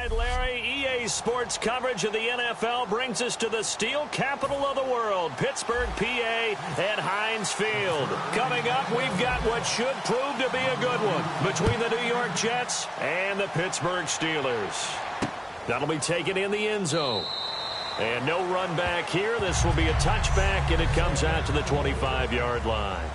right, Larry. EA Sports coverage of the NFL brings us to the steel capital of the world, Pittsburgh, PA, at Heinz Field. Coming up, we've got what should prove to be a good one between the New York Jets and the Pittsburgh Steelers. That'll be taken in the end zone. And no run back here. This will be a touchback, and it comes out to the 25-yard line.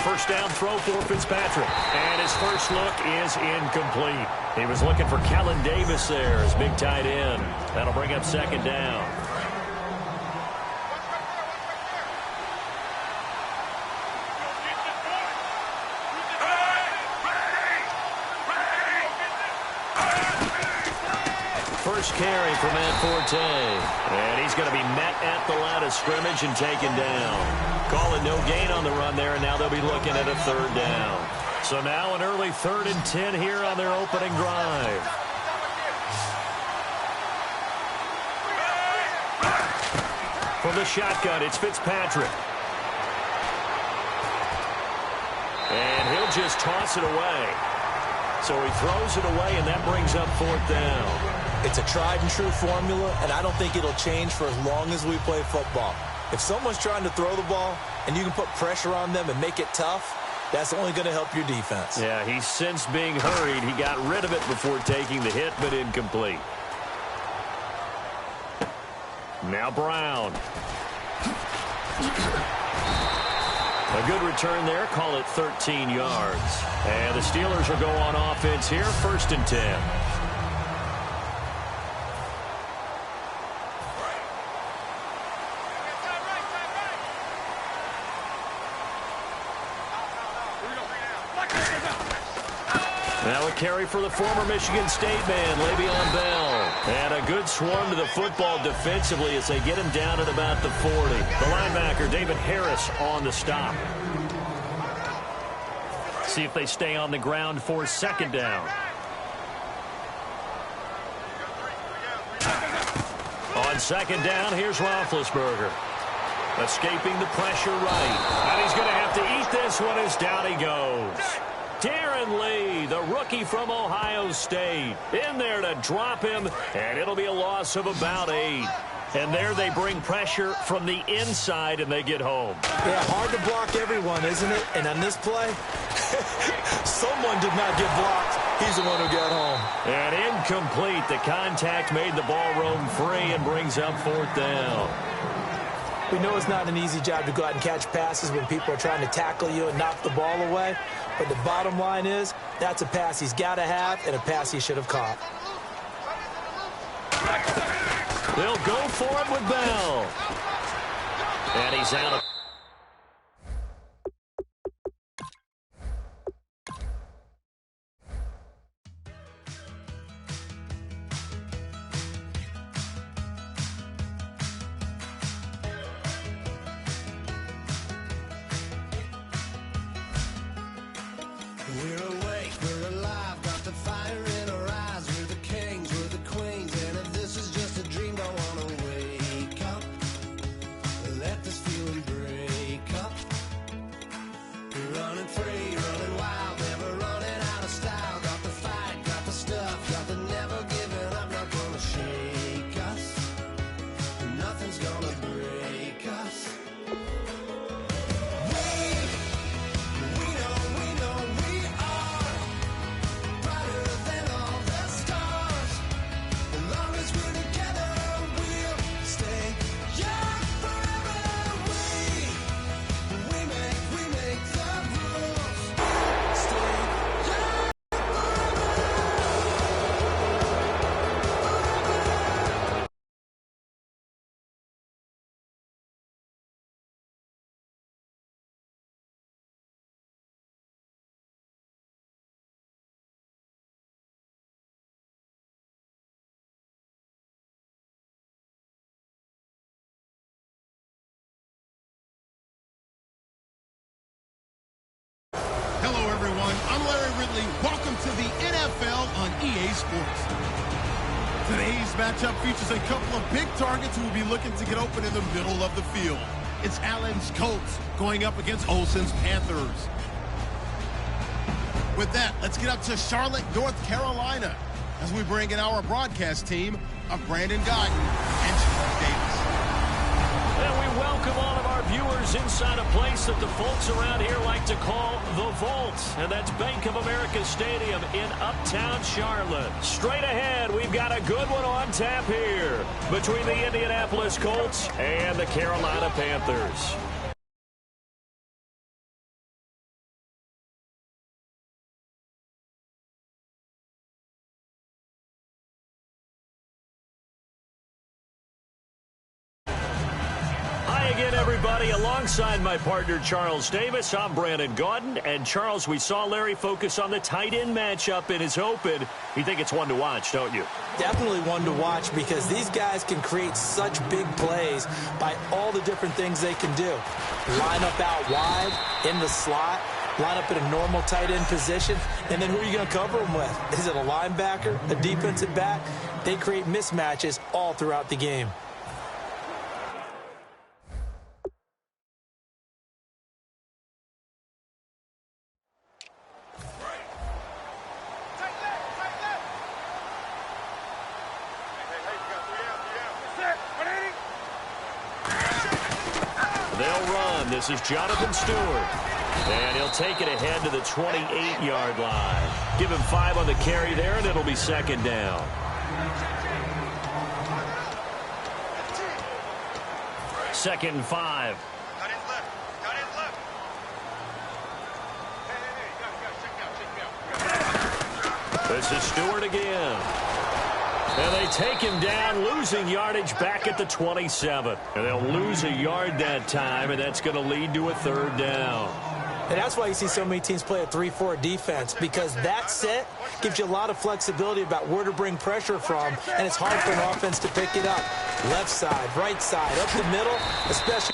First down throw for Fitzpatrick. And his first look is incomplete. He was looking for Kellen Davis there as big tight end. That'll bring up second down. First carry for Matt Forte. And he's going to be met at the line of scrimmage and taken down. Call it no gain on the run there, and now they'll be looking at a third down. So now an early 3rd and 10 here on their opening drive. From the shotgun, it's Fitzpatrick. And he'll just toss it away. So he throws it away, and that brings up 4th down. It's a tried-and-true formula, and I don't think it'll change for as long as we play football. If someone's trying to throw the ball and you can put pressure on them and make it tough, that's only going to help your defense. Yeah, he's since being hurried. He got rid of it before taking the hit, but incomplete. Now Brown. A good return there. Call it 13 yards. And the Steelers will go on offense here, 1st and 10. Now a carry for the former Michigan State man, Le'Veon Bell. And a good swarm to the football defensively as they get him down at about the 40. The linebacker, David Harris, on the stop. See if they stay on the ground for 2nd down. On 2nd down, here's Roethlisberger. Escaping the pressure right. And he's going to have to eat this one as down he goes. Darren Lee, the rookie from Ohio State, in there to drop him, and it'll be a loss of about 8. And there they bring pressure from the inside, and they get home. Yeah, hard to block everyone, isn't it? And on this play, someone did not get blocked. He's the one who got home. And incomplete. The contact made the ball roam free and brings up 4th down. We know it's not an easy job to go out and catch passes when people are trying to tackle you and knock the ball away. But the bottom line is, that's a pass he's got to have and a pass he should have caught. They'll go for it with Bell. And he's out of... Hello, everyone. I'm Larry Ridley. Welcome to the NFL on EA Sports. Today's matchup features a couple of big targets who will be looking to get open in the middle of the field. It's Allen's Colts going up against Olsen's Panthers. With that, let's get up to Charlotte, North Carolina, as we bring in our broadcast team of Brandon Guyton and Charles Davis. And we welcome all of our viewers inside a place that the folks around here like to call the Vault. And that's Bank of America Stadium in uptown Charlotte. Straight ahead, we've got a good one on tap here between the Indianapolis Colts and the Carolina Panthers. Again, everybody, alongside my partner Charles Davis, I'm Brandon Guyton. And Charles, we saw Larry focus on the tight end matchup in his open. You think it's one to watch, don't you? Definitely one to watch, because these guys can create such big plays by all the different things they can do. Line up out wide, in the slot, line up in a normal tight end position, and then who are you going to cover them with? Is it a linebacker, a defensive back? They create mismatches all throughout the game. They'll run. This is Jonathan Stewart. And he'll take it ahead to the 28-yard line. Give him 5 on the carry there, and it'll be second down. Second and 5. This is Stewart again. And they take him down, losing yardage back at the 27. And they'll lose a yard that time, and that's going to lead to a third down. And that's why you see so many teams play a 3-4 defense, because that set gives you a lot of flexibility about where to bring pressure from, and it's hard for an offense to pick it up. Left side, right side, up the middle, especially.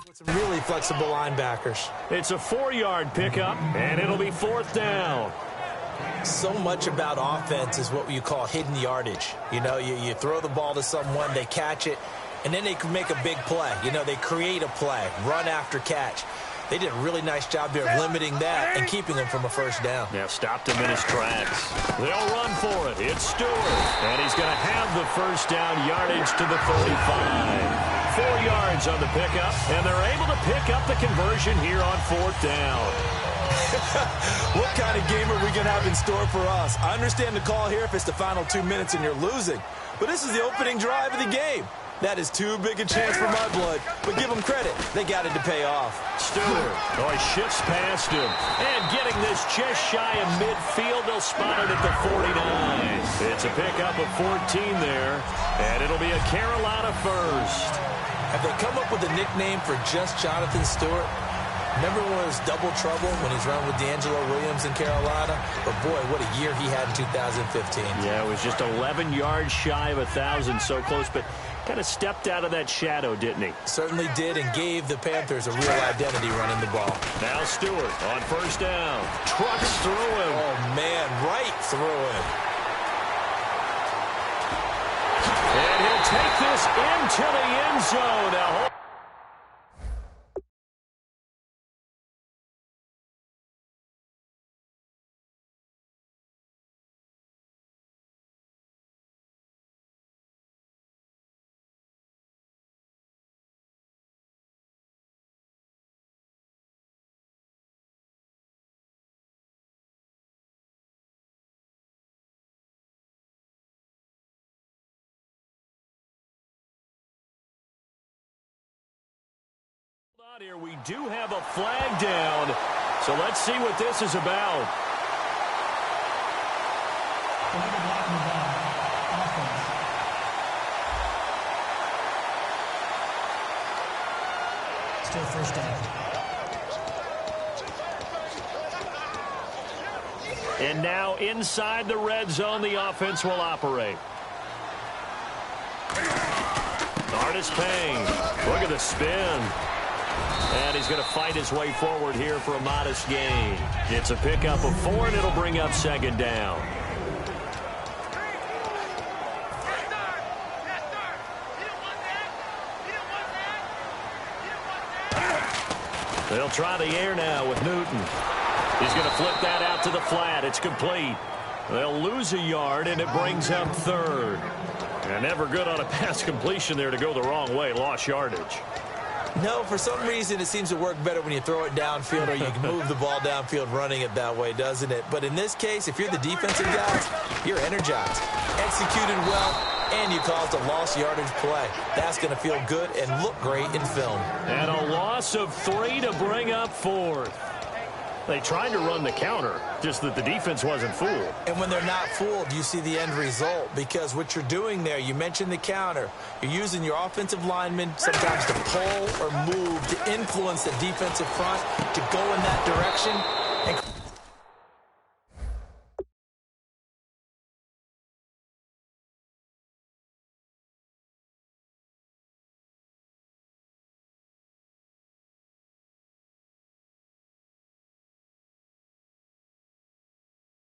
With some really flexible linebackers. It's a 4-yard pickup, and it'll be fourth down. So much about offense is what you call hidden yardage. You know, you throw the ball to someone, they catch it, and then they can make a big play. You know, they create a play, run after catch. They did a really nice job there of limiting that and keeping him from a first down. Yeah, stopped him in his tracks. They'll run for it. It's Stewart, and he's going to have the first down yardage to the 35. 4 yards on the pickup, and they're able to pick up the conversion here on fourth down. What kind of game are we going to have in store for us? I understand the call here if it's the final 2 minutes and you're losing, but this is the opening drive of the game. That is too big a chance for my blood, but give them credit. They got it to pay off. Stewart, he shifts past him, and getting this just shy of midfield, they'll spot it at the 49. It's a pickup of 14 there, and it'll be a Carolina first. Have they come up with a nickname for just Jonathan Stewart? Remember when it was double trouble when he's running with D'Angelo Williams in Carolina? But boy, what a year he had in 2015. Yeah, it was just 11 yards shy of 1,000, so close, but kind of stepped out of that shadow, didn't he? Certainly did, and gave the Panthers a real identity running the ball. Now Stewart on first down. Trucks through him. Oh, man, right through him. And he'll take this into the end zone. Now, here we do have a flag down, so let's see what this is about. Still first down. And now inside the red zone, the offense will operate. Artis Payne. Look at the spin. And he's going to fight his way forward here for a modest gain. It's a pickup of 4, and it'll bring up second down. They'll try the air now with Newton. He's going to flip that out to the flat. It's complete. They'll lose a yard, and it brings up third. And never good on a pass completion there to go the wrong way. Lost yardage. No, for some reason, it seems to work better when you throw it downfield or you can move the ball downfield running it that way, doesn't it? But in this case, if you're the defensive guys, you're energized. Executed well, and you caused a lost yardage play. That's going to feel good and look great in film. And a loss of 3 to bring up 4th. They tried to run the counter, just that the defense wasn't fooled. And when they're not fooled, you see the end result. Because what you're doing there, you mentioned the counter. You're using your offensive linemen sometimes to pull or move to influence the defensive front to go in that direction. And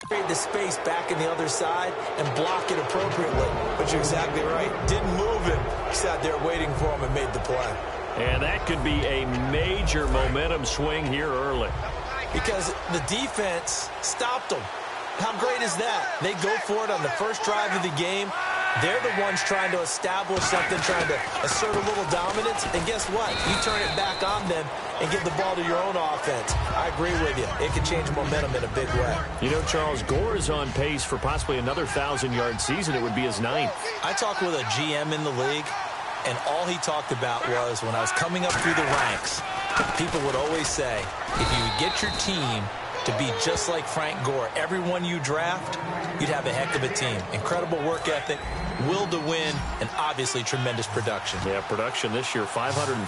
create the space back in the other side and block it appropriately. But you're exactly right. Didn't move him. Sat there waiting for him and made the play. And that could be a major momentum swing here early. Because the defense stopped them. How great is that? They go for it on the first drive of the game. They're the ones trying to establish something, trying to assert a little dominance. And guess what? You turn it back on them and give the ball to your own offense. I agree with you. It can change momentum in a big way. You know, Charles, Gore is on pace for possibly another 1,000-yard season. It would be his 9th. I talked with a GM in the league, and all he talked about was when I was coming up through the ranks, people would always say, if you would get your team to be just like Frank Gore, everyone you draft, you'd have a heck of a team. Incredible work ethic, will to win, and obviously tremendous production. Yeah, production this year, 532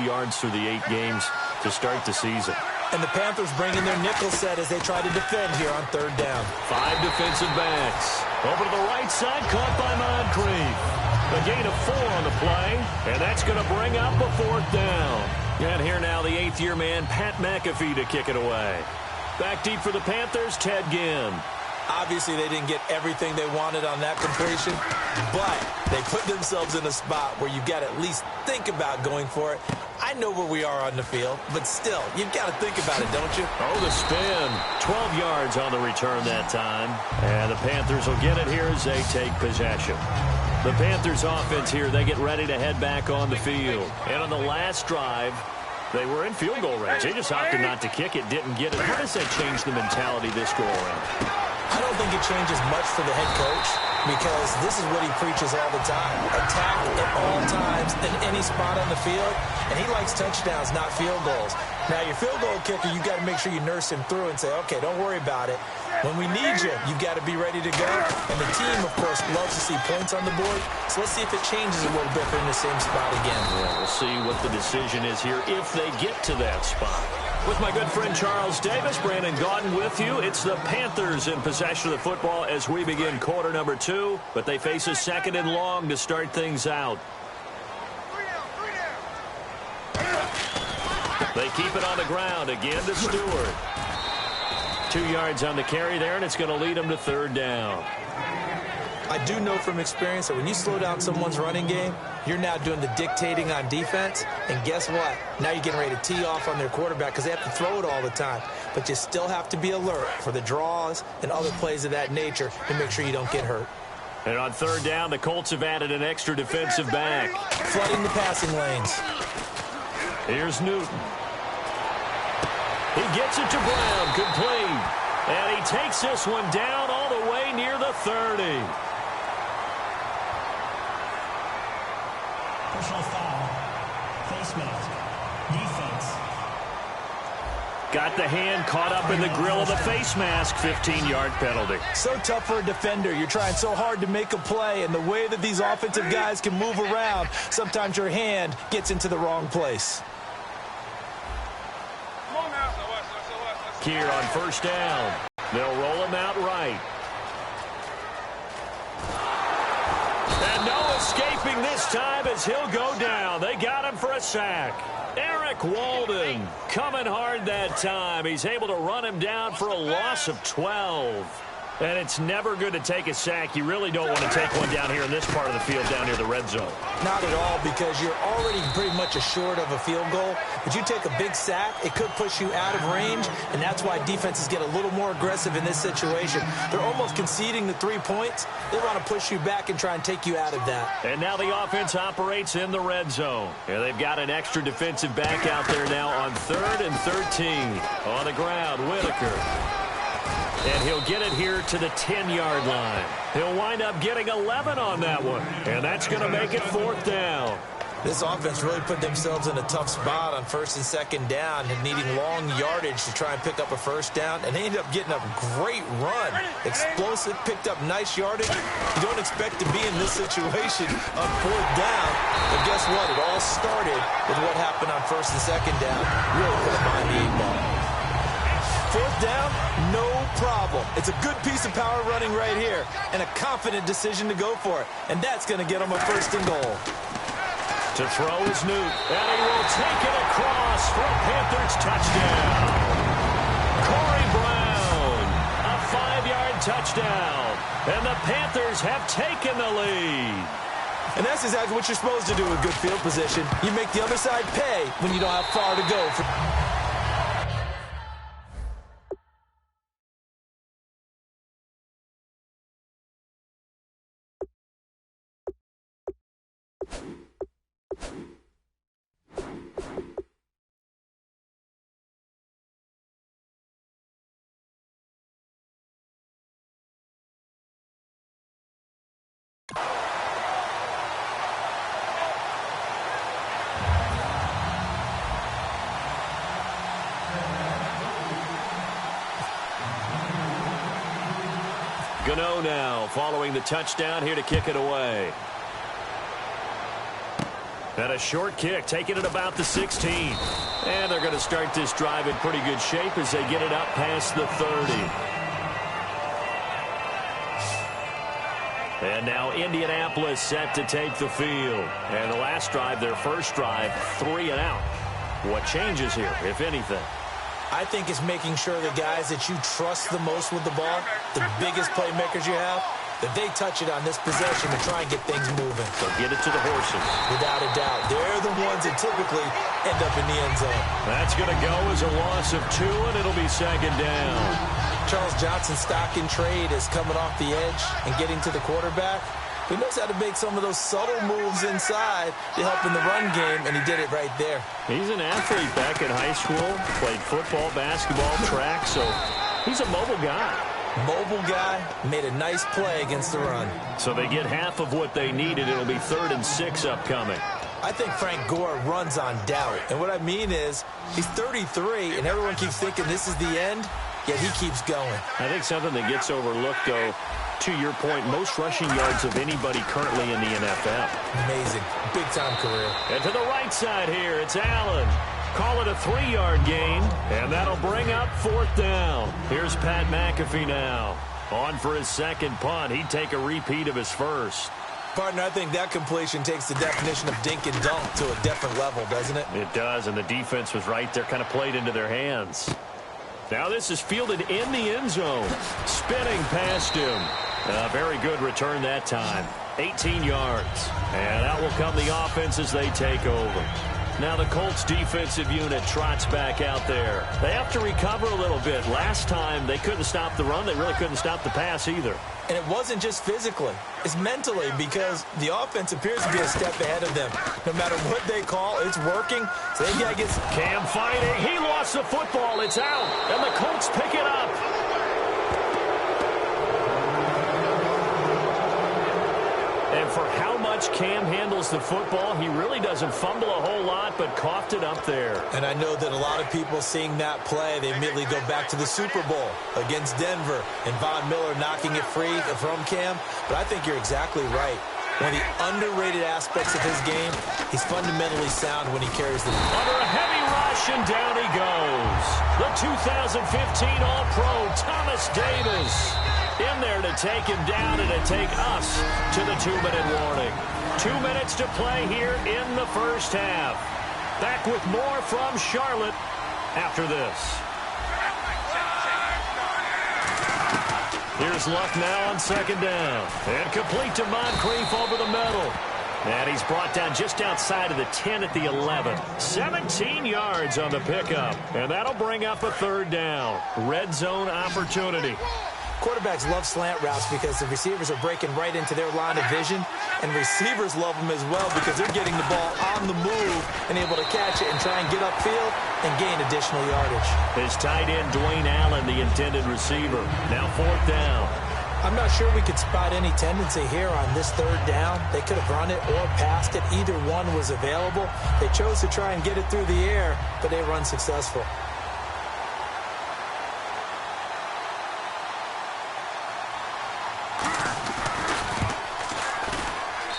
yards through the 8 games to start the season. And the Panthers bring in their nickel set as they try to defend here on 3rd down. 5 defensive backs. Over to the right side, caught by Moncrief. A gain of 4 on the play, and that's going to bring up a 4th down. And here now the 8th-year man, Pat McAfee, to kick it away. Back deep for the Panthers, Ted Ginn. Obviously, they didn't get everything they wanted on that completion, but they put themselves in a spot where you've got to at least think about going for it. I know where we are on the field, but still, you've got to think about it, don't you? Oh, the spin. 12 yards on the return that time. And the Panthers will get it here as they take possession. The Panthers offense here, they get ready to head back on the field. And on the last drive, they were in field goal range. They just opted not to kick it, didn't get it. How does that change the mentality this go around? I don't think it changes much for the head coach because this is what he preaches all the time. Attack at all times in any spot on the field, and he likes touchdowns, not field goals. Now, your field goal kicker, you've got to make sure you nurse him through and say, okay, don't worry about it. When we need you, you've got to be ready to go. And the team, of course, loves to see points on the board. So let's see if it changes a little bit if they're in the same spot again. Yeah, we'll see what the decision is here if they get to that spot. With my good friend Charles Davis, Brandon Gaudin with you. It's the Panthers in possession of the football as we begin quarter number 2. But they face a 2nd and long to start things out. They keep it on the ground again to Stewart. 2 yards on the carry there, and it's going to lead them to 3rd down. I do know from experience that when you slow down someone's running game, you're now doing the dictating on defense. And guess what? Now you're getting ready to tee off on their quarterback because they have to throw it all the time. But you still have to be alert for the draws and other plays of that nature to make sure you don't get hurt. And on 3rd down, the Colts have added an extra defensive back. Flooding the passing lanes. Here's Newton. He gets it to Brown, complete. And he takes this one down all the way near the 30. Personal foul. Face mask. Defense. Got the hand caught up in the grill of the face mask. 15-yard penalty. So tough for a defender. You're trying so hard to make a play, and the way that these offensive guys can move around, sometimes your hand gets into the wrong place. Here on 1st down. They'll roll him out right. And no escaping this time as he'll go down. They got him for a sack. Eric Walden coming hard that time. He's able to run him down for a loss of 12. And it's never good to take a sack. You really don't want to take one down here in this part of the field down near the red zone. Not at all, because you're already pretty much assured of a field goal. But you take a big sack, it could push you out of range, and that's why defenses get a little more aggressive in this situation. They're almost conceding the 3 points. They want to push you back and try and take you out of that. And now the offense operates in the red zone. Yeah, they've got an extra defensive back out there now on 3rd and 13. On the ground, Whitaker. And he'll get it here to the 10-yard line. He'll wind up getting 11 on that one. And that's going to make it 4th down. This offense really put themselves in a tough spot on 1st and 2nd down and needing long yardage to try and pick up a 1st down. And they ended up getting a great run. Explosive, picked up nice yardage. You don't expect to be in this situation on 4th down. But guess what? It all started with what happened on 1st and 2nd down. Really put them behind the 8 ball. 4th down, no problem. It's a good piece of power running right here and a confident decision to go for it. And that's going to get them a 1st and goal. To throw is Newt, and he will take it across for a Panthers touchdown. Corey Brown, a 5-yard touchdown. And the Panthers have taken the lead. And that's exactly what you're supposed to do with good field position. You make the other side pay when you don't have far to go. Gano now following the touchdown here to kick it away. And a short kick, taking it about the 16. And they're going to start this drive in pretty good shape as they get it up past the 30. And now Indianapolis set to take the field. And the last drive, their first drive, 3 and out. What changes here, if anything? I think it's making sure the guys that you trust the most with the ball, the biggest playmakers you have, that they touch it on this possession to try and get things moving. So get it to the horses. Without a doubt. They're the ones that typically end up in the end zone. That's going to go as a loss of 2, and it'll be 2nd down. Charles Johnson's stock in trade is coming off the edge and getting to the quarterback. He knows how to make some of those subtle moves inside to help in the run game, and he did it right there. He's an athlete back in high school, played football, basketball, track, so he's a mobile guy. Mobile guy, made a nice play against the run. So they get half of what they needed. It'll be 3rd and 6 upcoming. I think Frank Gore runs on doubt. And what I mean is, he's 33, and everyone keeps thinking this is the end, yet he keeps going. I think something that gets overlooked, though, to your point, most rushing yards of anybody currently in the NFL. Amazing. Big-time career. And to the right side here, it's Allen. Call it a 3-yard gain, and that'll bring up 4th down. Here's Pat McAfee now. On for his 2nd punt. He'd take a repeat of his first. Partner, I think that completion takes the definition of dink and dunk to a different level, doesn't it? It does, and the defense was right there, kind of played into their hands. Now this is fielded in the end zone. Spinning past him. A very good return that time. 18 yards. And out will come the offense as they take over. Now the Colts defensive unit trots back out there. They have to recover a little bit. Last time they couldn't stop the run. They really couldn't stop the pass either. And it wasn't just physically. It's mentally, because the offense appears to be a step ahead of them. No matter what they call, it's working. So they got to get... Cam fighting. He lost the football. It's out. And the Colts pick it up. And for how much Cam handles the football, he really doesn't fumble a whole lot, but coughed it up there. And I know that a lot of people seeing that play, they immediately go back to the Super Bowl against Denver and Von Miller knocking it free from Cam. But I think you're exactly right. One of the underrated aspects of his game, he's fundamentally sound when he carries the ball. Under a heavy rush, and down he goes. The 2015 All-Pro, Thomas Davis, in there to take him down and to take us to the 2-minute warning. 2 minutes to play here in the first half. Back with more from Charlotte after this. Here's Luck now on second down. And complete to Moncrief over the middle. And he's brought down just outside of the 10 at the 11. 17 yards on the pickup. And that'll bring up a third down. Red zone opportunity. Quarterbacks love slant routes because the receivers are breaking right into their line of vision, and receivers love them as well because they're getting the ball on the move and able to catch it and try and get upfield and gain additional yardage. His tight end, Dwayne Allen, the intended receiver. Now fourth down. I'm not sure we could spot any tendency here on this third down. They could have run it or passed it. Either one was available. They chose to try and get it through the air, but they were unsuccessful.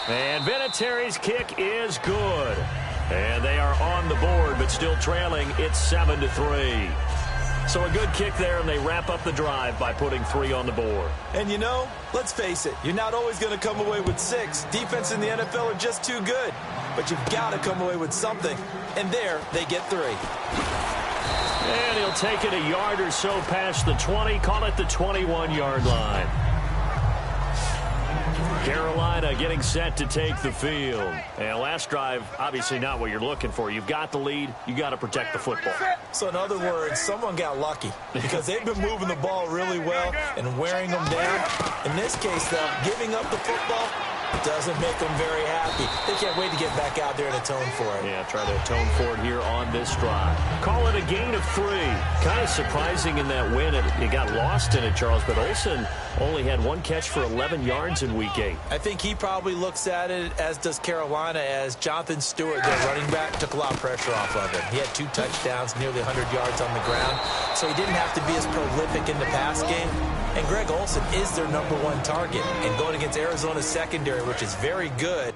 And Vinatieri's kick is good. And they are on the board, but still trailing. It's 7-3. So a good kick there, and they wrap up the drive by putting 3 on the board. And you know, let's face it, you're not always going to come away with 6. Defense in the NFL are just too good. But you've got to come away with something. And there, they get 3. And he'll take it a yard or so past the 20, call it the 21-yard line. Carolina getting set to take the field. And last drive, obviously not what you're looking for. You've got the lead. You got to protect the football. So in other words, someone got lucky because they've been moving the ball really well and wearing them down. In this case, though, giving up the football doesn't make them very happy. They can't wait to get back out there and atone for it. Yeah, try to atone for it here on this drive. Call it a gain of 3. Kind of surprising in that win. It got lost in it, Charles, but Olsen only had 1 catch for 11 yards in Week 8. I think he probably looks at it, as does Carolina, as Jonathan Stewart, their running back, took a lot of pressure off of him. He had 2 touchdowns, nearly 100 yards on the ground, so he didn't have to be as prolific in the pass game. And Greg Olsen is their #1 target. And going against Arizona's secondary, which is very good.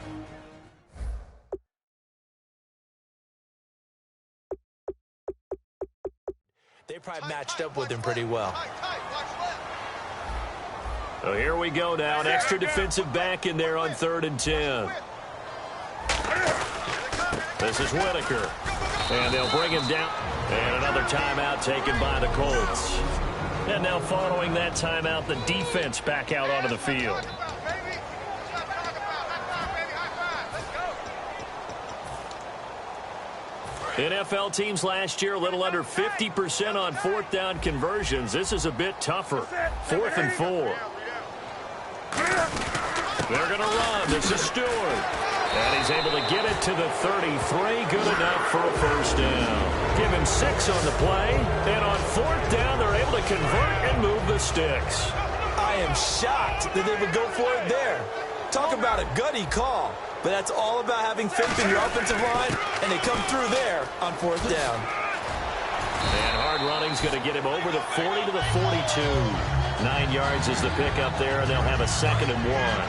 They probably matched up with him pretty well. So here we go now. An extra defensive back in there on 3rd and 10. This is Whitaker. And they'll bring him down. And another timeout taken by the Colts. And now following that timeout, the defense back out onto the field. NFL teams last year a little under 50% on 4th down conversions. This is a bit tougher. 4th and 4. They're going to run. This is Stewart. And he's able to get it to the 33. Good enough for a first down. Give him 6 on the play. And on 4th down, they're able to convert and move the sticks. I am shocked that they would go for it there. Talk about a gutty call. But that's all about having faith in your offensive line, and they come through there on 4th down. And hard running's going to get him over the 40 to the 42. 9 yards is the pickup there, and they'll have a 2nd and 1.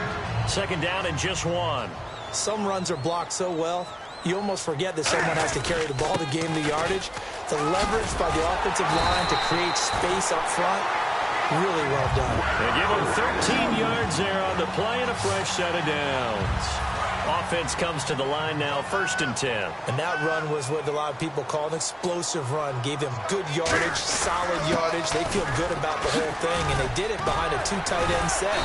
2nd down and just 1. Some runs are blocked so well, you almost forget that someone has to carry the ball to gain the yardage. The leverage by the offensive line to create space up front, really well done. They give him 13 yards there on the play and a fresh set of downs. Offense comes to the line now, 1st and 10. And that run was what a lot of people call an explosive run. Gave them good yardage, solid yardage. They feel good about the whole thing, and they did it behind a 2 tight end set.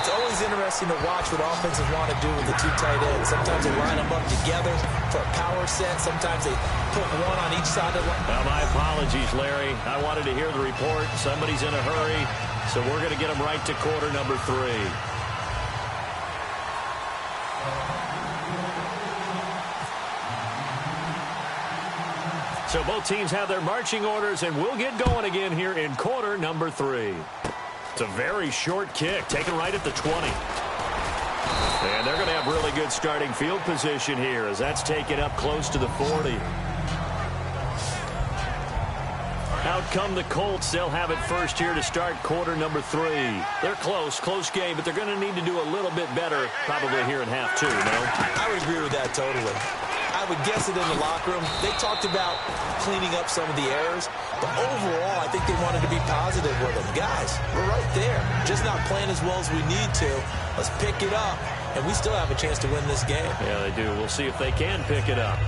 It's always interesting to watch what offenses want to do with the 2 tight ends. Sometimes they line them up together for a power set. Sometimes they put one on each side of the line. Well, my apologies, Larry. I wanted to hear the report. Somebody's in a hurry, so we're going to get them right to quarter number 3. So both teams have their marching orders, and we'll get going again here in quarter number 3. It's a very short kick, taken right at the 20. And they're going to have really good starting field position here as that's taken up close to the 40. Out come the Colts. They'll have it first here to start quarter number 3. They're close game, but they're going to need to do a little bit better probably here in half 2, no? I would agree with that totally. I would guess it in the locker room. They talked about cleaning up some of the errors, but overall, I think they wanted to be positive with them. Guys, we're right there. Just not playing as well as we need to. Let's pick it up, and we still have a chance to win this game. Yeah, they do. We'll see if they can pick it up.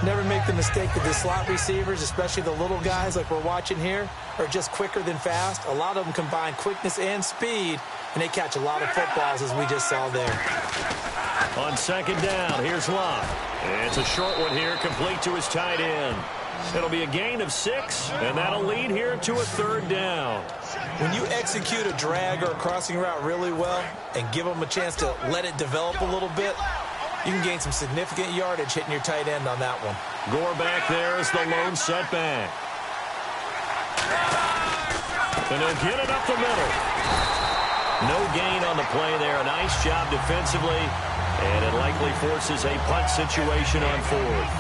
Never make the mistake that the slot receivers, especially the little guys like we're watching here, are just quicker than fast. A lot of them combine quickness and speed, and they catch a lot of footballs, as we just saw there. On second down, here's Locke. It's a short one here, complete to his tight end. It'll be a gain of 6, and that'll lead here to a third down. When you execute a drag or a crossing route really well and give them a chance to let it develop a little bit, you can gain some significant yardage hitting your tight end on that one. Gore back there is the lone setback. And he'll get it up the middle. No gain on the play there. A nice job defensively. And it likely forces a punt situation on 4th.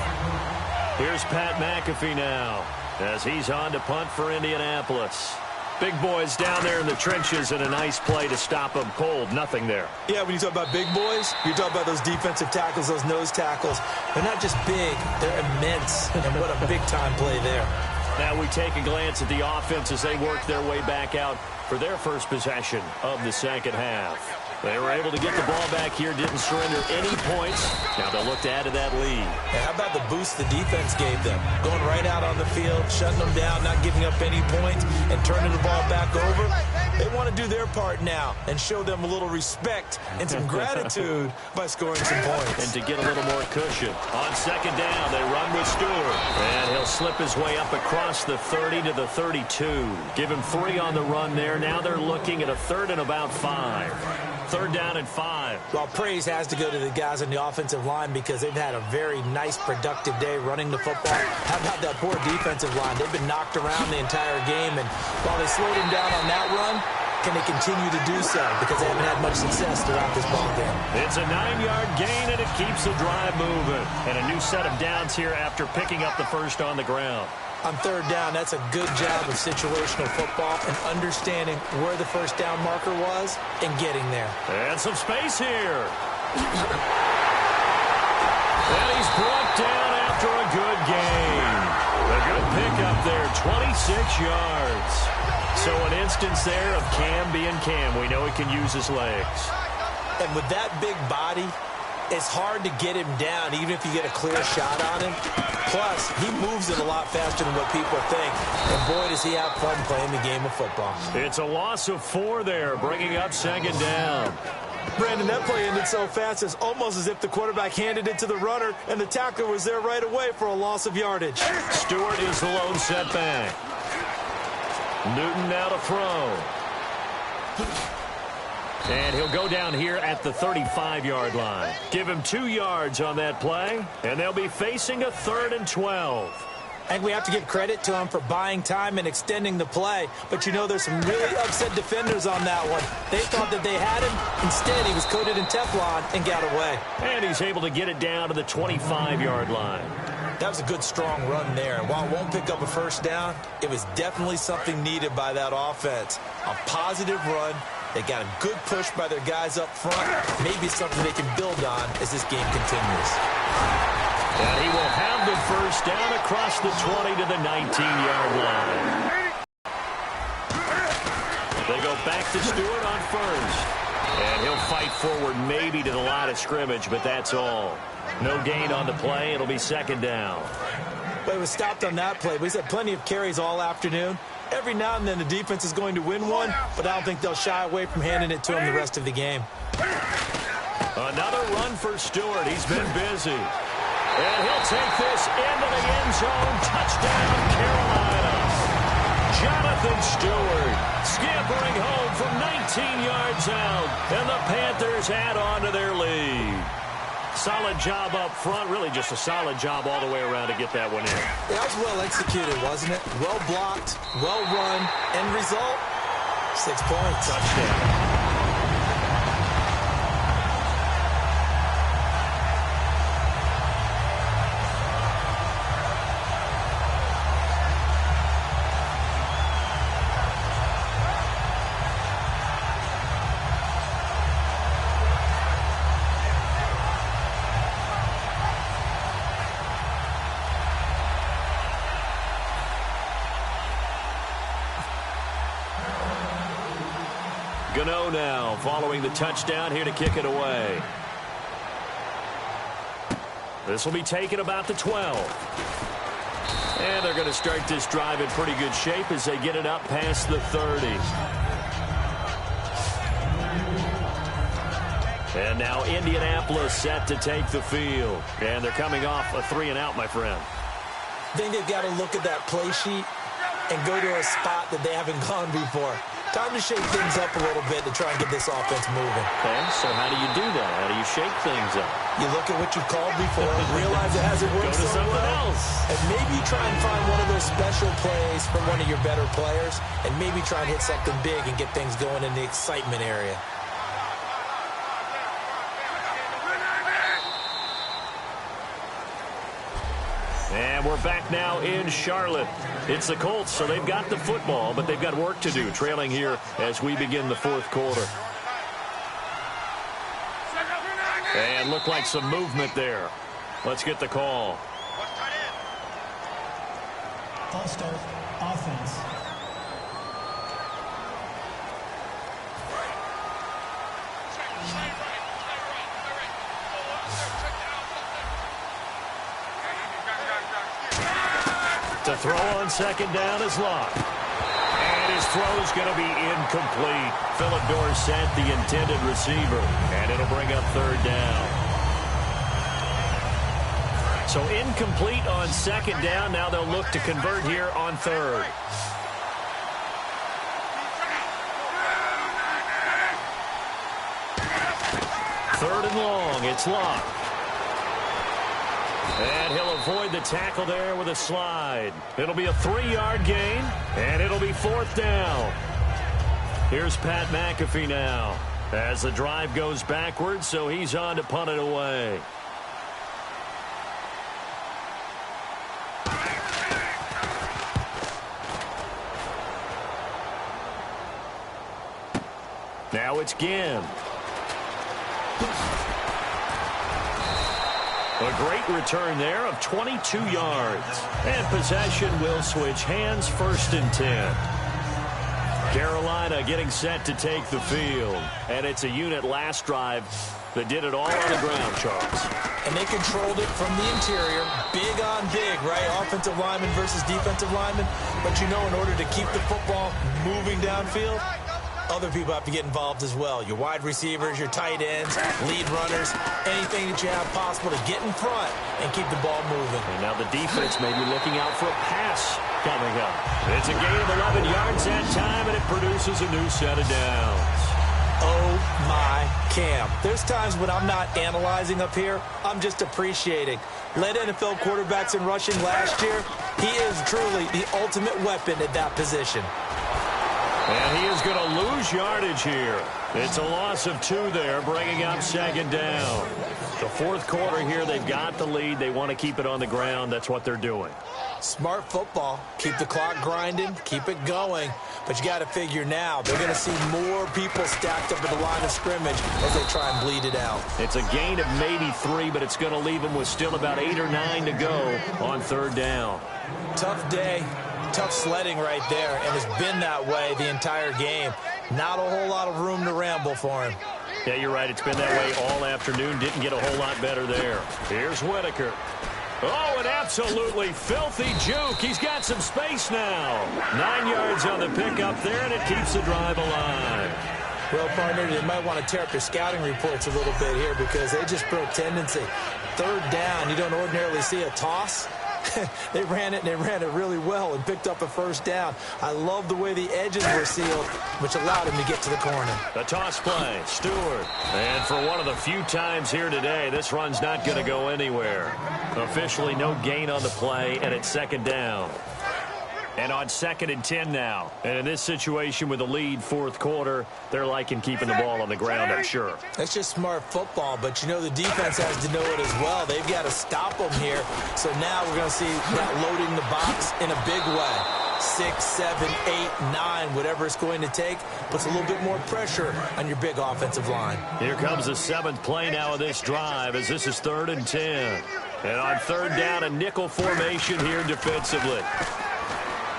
Here's Pat McAfee now as he's on to punt for Indianapolis. Big boys down there in the trenches, and a nice play to stop them cold. Nothing there. Yeah, when you talk about big boys, you're talking about those defensive tackles, those nose tackles. They're not just big, they're immense. And what a big-time play there. Now we take a glance at the offense as they work their way back out for their first possession of the second half. They were able to get the ball back here, didn't surrender any points. Now they'll look to add to that lead. And how about the boost the defense gave them? Going right out on the field, shutting them down, not giving up any points, and turning the ball back over. They want to do their part now and show them a little respect and some gratitude by scoring some points. And to get a little more cushion. On second down, they run with Stewart. And he'll slip his way up across the 30 to the 32. Give him 3 on the run there. Now they're looking at a 3rd and about 5. 3rd down and 5. Well, praise has to go to the guys on the offensive line because they've had a very nice, productive day running the football. How about that poor defensive line? They've been knocked around the entire game, and while they slowed him down on that run, can they continue to do so? Because they haven't had much success throughout this ball game. It's a 9-yard gain, and it keeps the drive moving. And a new set of downs here after picking up the first on the ground. On 3rd down, that's a good job of situational football and understanding where the first down marker was and getting there. And some space here. And he's brought down after a good gain. A good pickup there, 26 yards. So an instance there of Cam being Cam. We know he can use his legs. And with that big body, it's hard to get him down, even if you get a clear shot on him. Plus, he moves it a lot faster than what people think. And boy, does he have fun playing the game of football. It's a loss of 4 there, bringing up second down. Brandon, that play ended so fast, it's almost as if the quarterback handed it to the runner, and the tackler was there right away for a loss of yardage. Stewart is the lone setback. Newton now to throw. And he'll go down here at the 35-yard line. Give him 2 yards on that play, and they'll be facing a 3rd and 12. And we have to give credit to him for buying time and extending the play. But, you know, there's some really upset defenders on that one. They thought that they had him. Instead, he was coated in Teflon and got away. And he's able to get it down to the 25-yard line. That was a good, strong run there. And while it won't pick up a first down, it was definitely something needed by that offense. A positive run. They got a good push by their guys up front. Maybe something they can build on as this game continues. And he will have the first down across the 20 to the 19-yard line. They go back to Stewart on first. And he'll fight forward maybe to the line of scrimmage, but that's all. No gain on the play. It'll be second down. But it was stopped on that play. We've had plenty of carries all afternoon. Every now and then the defense is going to win one, but I don't think they'll shy away from handing it to him the rest of the game. Another run for Stewart. He's been busy. And he'll take this into the end zone. Touchdown, Carolina. Jonathan Stewart scampering home from 19 yards out. And the Panthers add on to their lead. Solid job up front. Really just a solid job all the way around to get that one in. Yeah, that was well executed, wasn't it? Well blocked, well run. End result, 6 points. Touchdown. Gano now following the touchdown here to kick it away. This will be taken about the 12. And they're going to start this drive in pretty good shape as they get it up past the 30. And now Indianapolis set to take the field. And they're coming off a 3-and-out, my friend. I think they've got to look at that play sheet and go to a spot that they haven't gone before. Time to shake things up a little bit to try and get this offense moving. Okay, so how do you do that? How do you shake things up? You look at what you called before, realize it hasn't worked so well, and maybe try and find one of those special plays from one of your better players, and maybe try and hit something big and get things going in the excitement area. And we're back now in Charlotte. It's the Colts, so they've got the football, but they've got work to do, trailing here as we begin the fourth quarter. And looked like some movement there. Let's get the call. False start, offense. To throw on second down is Locke. And his throw is going to be incomplete. Philip Dorsett, the intended receiver. And it'll bring up third down. So incomplete on second down. Now they'll look to convert here on third. Third and long. It's Locke. And he'll avoid the tackle there with a slide. It'll be a 3-yard gain, and it'll be fourth down. Here's Pat McAfee now as the drive goes backwards, so he's on to punt it away. Now it's Ginn. A great return there of 22 yards. And possession will switch hands, 1st and 10. Carolina getting set to take the field. And it's a unit last drive that did it all on the ground, Charles. And they controlled it from the interior. Big on big, right? Offensive lineman versus defensive lineman. But you know, in order to keep the football moving downfield, other people have to get involved as well. Your wide receivers, your tight ends, lead runners, anything that you have possible to get in front and keep the ball moving. And now the defense may be looking out for a pass coming up. It's a gain of 11 yards that time, and it produces a new set of downs. Oh, my Cam. There's times when I'm not analyzing up here. I'm just appreciating. Led NFL quarterbacks in rushing last year. He is truly the ultimate weapon at that position. And he is going to lose yardage here. It's a loss of 2 there, bringing up second down. The fourth quarter here, they've got the lead. They want to keep it on the ground. That's what they're doing. Smart football. Keep the clock grinding. Keep it going. But you got to figure now, they're going to see more people stacked up at the line of scrimmage as they try and bleed it out. It's a gain of maybe 3, but it's going to leave them with still about 8 or 9 to go on third down. Tough day. Tough sledding right there, and it's been that way the entire game. Not a whole lot of room to ramble for him. Yeah, you're right. It's been that way all afternoon. Didn't get a whole lot better there. Here's Whitaker. Oh, an absolutely filthy juke. He's got some space now. 9 yards on the pickup there, and it keeps the drive alive. Well, partner, they might want to tear up their scouting reports a little bit here because they just broke tendency. Third down, you don't ordinarily see a toss. They ran it really well and picked up a first down. I love the way the edges were sealed, which allowed him to get to the corner. The toss play, Stewart. And for one of the few times here today, this run's not going to go anywhere. Officially no gain on the play, and it's second down. And on 2nd and 10 now. And in this situation with the lead fourth quarter, they're liking keeping the ball on the ground, I'm sure. That's just smart football, but you know the defense has to know it as well. They've got to stop them here. So now we're going to see that loading the box in a big way. 6, 7, 8, 9, whatever it's going to take, puts a little bit more pressure on your big offensive line. Here comes the 7th play now of this drive as this is 3rd and 10. And on third down, a nickel formation here defensively.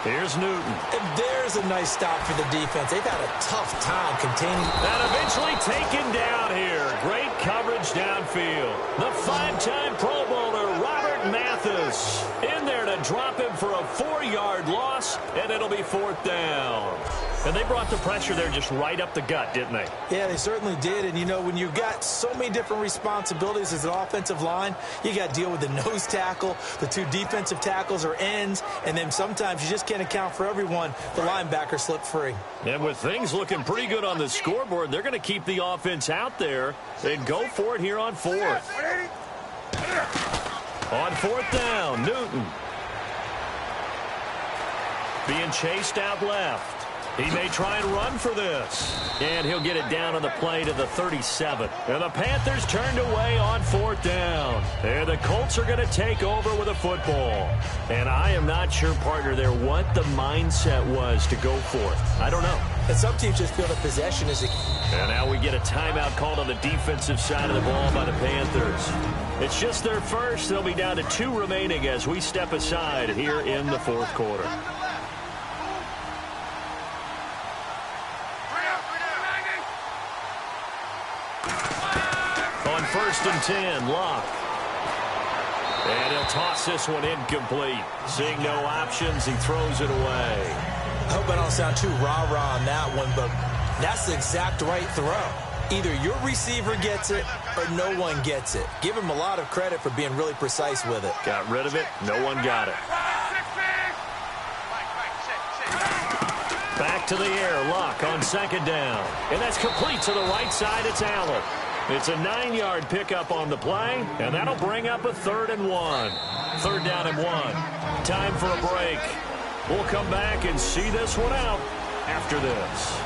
Here's Newton. And there's a nice stop for the defense. They've had a tough time containing. And eventually taken down here. Great coverage downfield. The 5-time Pro Bowler, Robert Mathis, in there to drop him for a 4-yard loss, and it'll be 4th down. And they brought the pressure there just right up the gut, didn't they? Yeah, they certainly did. And, you know, when you've got so many different responsibilities as an offensive line, you got to deal with the nose tackle, the 2 defensive tackles or ends, and then sometimes you just can't account for everyone. The linebacker slipped free. And with things looking pretty good on the scoreboard, they're going to keep the offense out there and go for it here on 4th. On 4th down, Newton. Being chased out left. He may try and run for this. And he'll get it down on the play to the 37. And the Panthers turned away on 4th down. And the Colts are going to take over with a football. And I am not sure, partner, there what the mindset was to go for it. I don't know. And some teams just feel that possession is a... And now we get a timeout called on the defensive side of the ball by the Panthers. It's just their first. They'll be down to 2 remaining as we step aside here in the 4th quarter. On 1st and 10, Locke. And he'll toss this one incomplete. Seeing no options, he throws it away. I hope I don't sound too rah-rah on that one, but that's the exact right throw. Either your receiver gets it or no one gets it. Give him a lot of credit for being really precise with it. Got rid of it. No one got it. Back to the air. Locke on 2nd down. And that's complete to the right side. It's Allen. It's a 9-yard pickup on the play, and that'll bring up a 3rd and 1. 3rd down and 1. Time for a break. We'll come back and see this one out after this.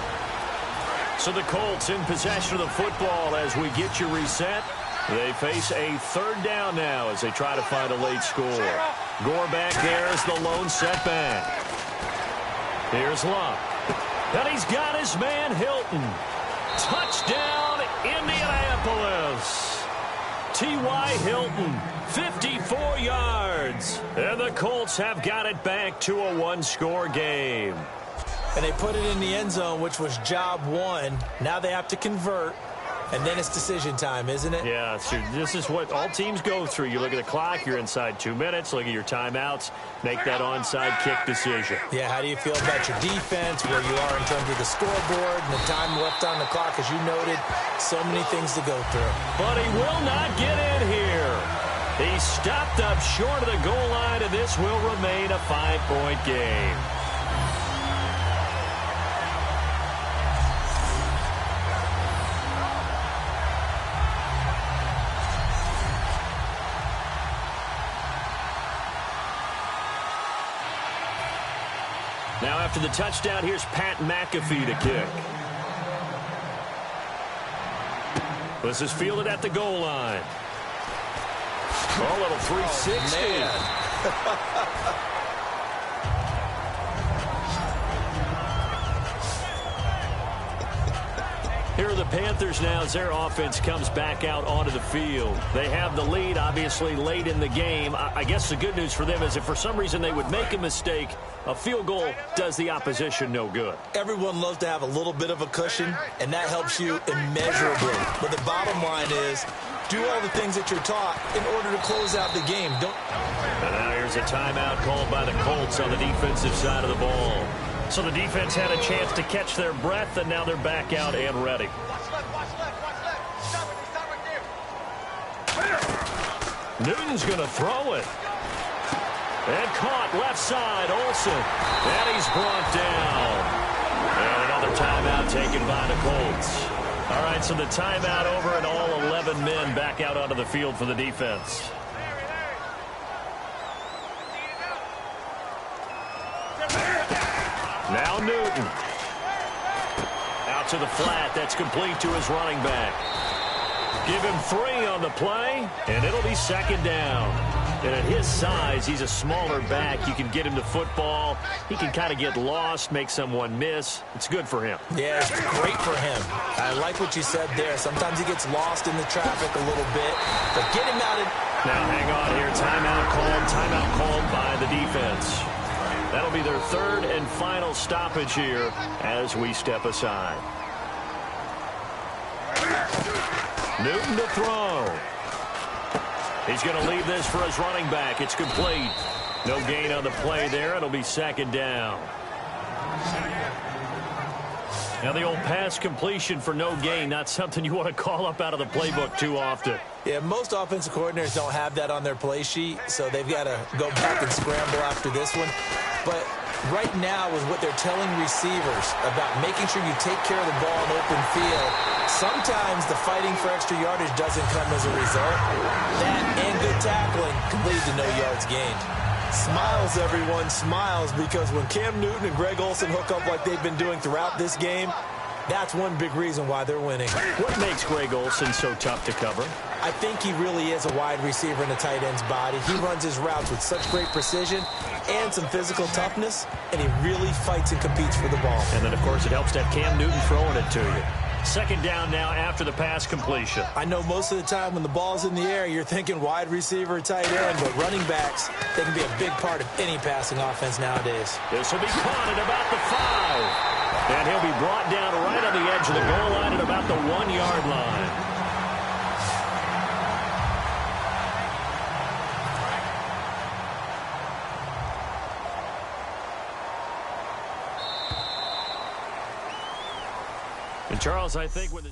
So the Colts in possession of the football as we get you reset. They face a 3rd down now as they try to find a late score. Gore back there is the lone setback. Here's Locke. And he's got his man Hilton. Touchdown, Indianapolis. T.Y. Hilton, 54 yards. And the Colts have got it back to a 1-score game. And they put it in the end zone, which was job 1. Now they have to convert. And then it's decision time, isn't it? Yeah, so this is what all teams go through. You look at the clock, you're inside 2 minutes, look at your timeouts, make that onside kick decision. Yeah, how do you feel about your defense, where you are in terms of the scoreboard, and the time left on the clock, as you noted, so many things to go through. But he will not get in here. He stopped up short of the goal line, and this will remain a 5-point game. Now after the touchdown, here's Pat McAfee to kick. This is fielded at the goal line. Oh, a little 360. Here are the Panthers now as their offense comes back out onto the field. They have the lead, obviously, late in the game. I guess the good news for them is if for some reason they would make a mistake, a field goal does the opposition no good. Everyone loves to have a little bit of a cushion, and that helps you immeasurably. But the bottom line is, do all the things that you're taught in order to close out the game. And now here's a timeout called by the Colts on the defensive side of the ball. So the defense had a chance to catch their breath, and now they're back out and ready. Newton's going to throw it. And caught left side, Olsen. And he's brought down. And another timeout taken by the Colts. All right, so the timeout over and all 11 men back out onto the field for the defense. Now Newton. Out to the flat. That's complete to his running back. Give him 3 on the play, and it'll be 2nd down. And at his size, he's a smaller back. You can get him to football. He can kind of get lost, make someone miss. It's good for him. Yeah, it's great for him. I like what you said there. Sometimes he gets lost in the traffic a little bit, but get him out. Now hang on here. Timeout called by the defense. That'll be their third and final stoppage here as we step aside. Newton to throw. He's going to leave this for his running back. It's complete. No gain on the play there. It'll be second down. Now the old pass completion for no gain, not something you want to call up out of the playbook too often. Yeah, most offensive coordinators don't have that on their play sheet, so they've got to go back and scramble after this one. But right now with what they're telling receivers about making sure you take care of the ball in open field, sometimes the fighting for extra yardage doesn't come as a result. That and good tackling can lead to no yards gained. Smiles, everyone, smiles, because when Cam Newton and Greg Olsen hook up like they've been doing throughout this game, that's one big reason why they're winning. What makes Greg Olsen so tough to cover? I think he really is a wide receiver in a tight end's body. He runs his routes with such great precision and some physical toughness, and he really fights and competes for the ball. And then, of course, it helps to have Cam Newton throwing it to you. Second down now after the pass completion. I know most of the time when the ball's in the air, you're thinking wide receiver, tight end, but running backs, they can be a big part of any passing offense nowadays. This will be caught at about the 5. And he'll be brought down right on the edge of the goal line at about the 1-yard line. And Charles, I think with